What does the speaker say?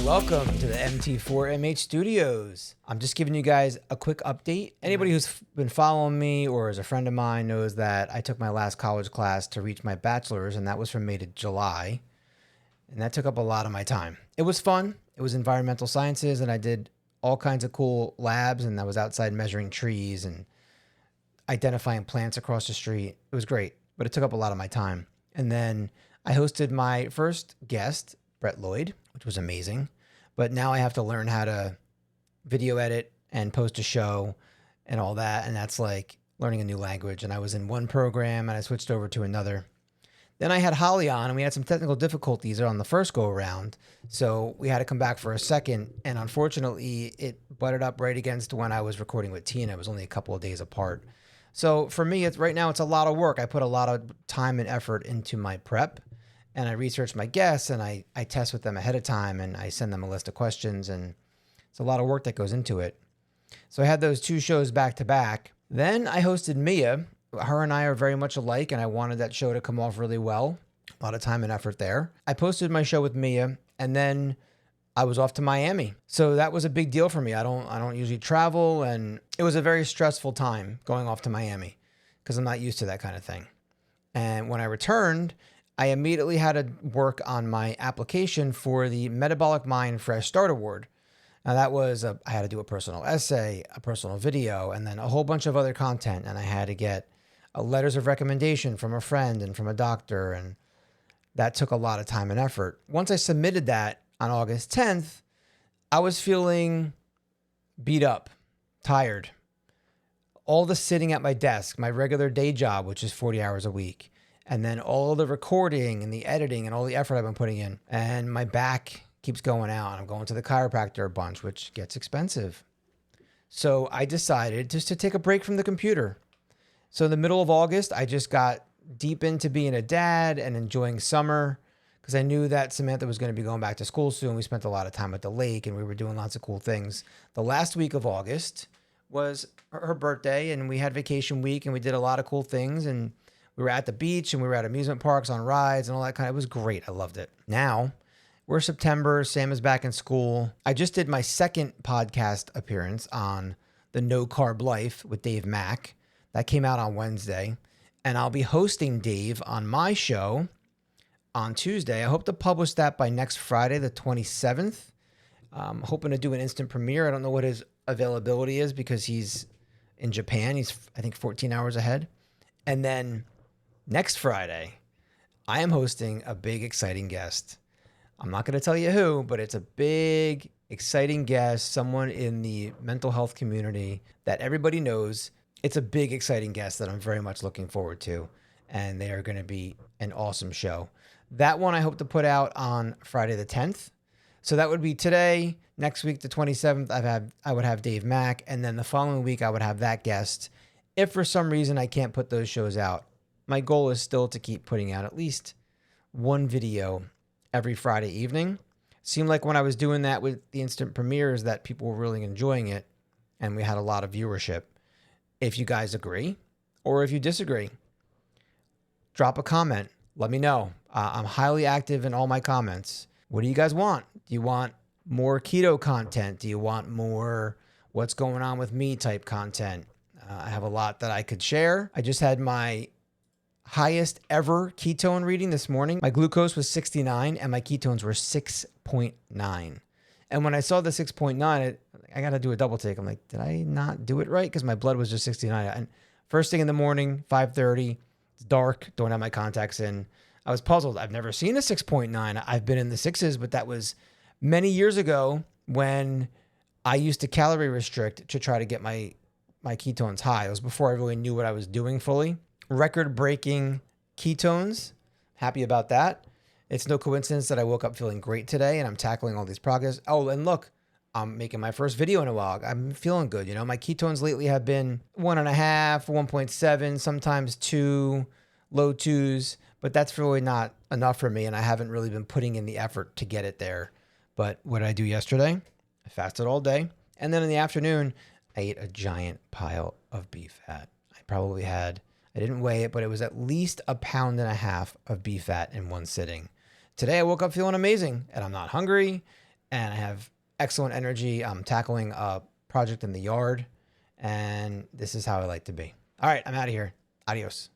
Welcome to the MT4MH Studios. I'm just giving you guys a quick update. Anybody who's been following me or is a friend of mine knows that I took my last college class to reach my bachelor's, and that was from May to July. And that took up a lot of my time. It was fun. It was environmental sciences, and I did all kinds of cool labs, and I was outside measuring trees and identifying plants across the street. It was great, but it took up a lot of my time. And then I hosted my first guest, Brett Lloyd, which was amazing. But now I have to learn how to video edit and post a show and all that. And that's like learning a new language. And I was in one program and I switched over to another. Then I had Holly on and we had some technical difficulties on the first go around. So we had to come back for a second. And unfortunately, it butted up right against when I was recording with Tina. It was only a couple of days apart. So for me, right now, it's a lot of work. I put a lot of time and effort into my prep. And I research my guests and I test with them ahead of time and I send them a list of questions, and it's a lot of work that goes into it. So I had those two shows back to back. Then I hosted Mia. Her and I are very much alike and I wanted that show to come off really well. A lot of time and effort there. I posted my show with Mia and then I was off to Miami. So that was a big deal for me. I don't usually travel, and it was a very stressful time going off to Miami because I'm not used to that kind of thing. And when I returned, I immediately had to work on my application for the Metabolic Mind Fresh Start Award. Now that was, I had to do a personal essay, a personal video, and then a whole bunch of other content. And I had to get letters of recommendation from a friend and from a doctor. And that took a lot of time and effort. Once I submitted that on August 10th, I was feeling beat up, tired. All the sitting at my desk, my regular day job, which is 40 hours a week. And then all the recording and the editing and all the effort I've been putting in. And my back keeps going out. I'm going to the chiropractor a bunch, which gets expensive. So I decided just to take a break from the computer. So in the middle of August, I just got deep into being a dad and enjoying summer because I knew that Samantha was going to be going back to school soon. We spent a lot of time at the lake and we were doing lots of cool things. The last week of August was her birthday and we had vacation week and we did a lot of cool things, and we were at the beach and we were at amusement parks on rides and all that kind of, it was great. I loved it. Now we're September. Sam is back in school. I just did my second podcast appearance on the No Carb Life with Dave Mack. That came out on Wednesday, and I'll be hosting Dave on my show on Tuesday. I hope to publish that by next Friday, the 27th. I'm hoping to do an instant premiere. I don't know what his availability is because he's in Japan. He's, I think, 14 hours ahead. And then next Friday, I am hosting a big, exciting guest. I'm not going to tell you who, but it's a big, exciting guest, someone in the mental health community that everybody knows. It's a big, exciting guest that I'm very much looking forward to, and they are going to be an awesome show. That one I hope to put out on Friday the 10th. So that would be today. Next week, the 27th, I would have Dave Mack, and then the following week I would have that guest. If for some reason I can't put those shows out, my goal is still to keep putting out at least one video every Friday evening. Seemed like when I was doing that with the instant premieres that people were really enjoying it and we had a lot of viewership. If you guys agree or if you disagree, drop a comment. Let me know. I'm highly active in all my comments. What do you guys want? Do you want more keto content? Do you want more what's going on with me type content? I have a lot that I could share. I just had my highest ever ketone reading this morning. My glucose was 69 and my ketones were 6.9. And when I saw the 6.9, I got to do a double take. I'm like, did I not do it right? Because my blood was just 69. And first thing in the morning, 5:30, it's dark, don't have my contacts in. I was puzzled. I've never seen a 6.9. I've been in the sixes, but that was many years ago when I used to calorie restrict to try to get my ketones high. It was before I really knew what I was doing fully. Record-breaking ketones. Happy about that. It's no coincidence that I woke up feeling great today and I'm tackling all these progress. Oh, and look, I'm making my first video in a while. I'm feeling good. You know, my ketones lately have been 1.5, 1.7, sometimes 2, low 2s, but that's really not enough for me. And I haven't really been putting in the effort to get it there. But what did I do yesterday? I fasted all day. And then in the afternoon, I ate a giant pile of beef fat. I didn't weigh it, but it was at least 1.5 pounds of beef fat in one sitting. Today I woke up feeling amazing and I'm not hungry and I have excellent energy. I'm tackling a project in the yard, and this is how I like to be. All right, I'm out of here. Adios.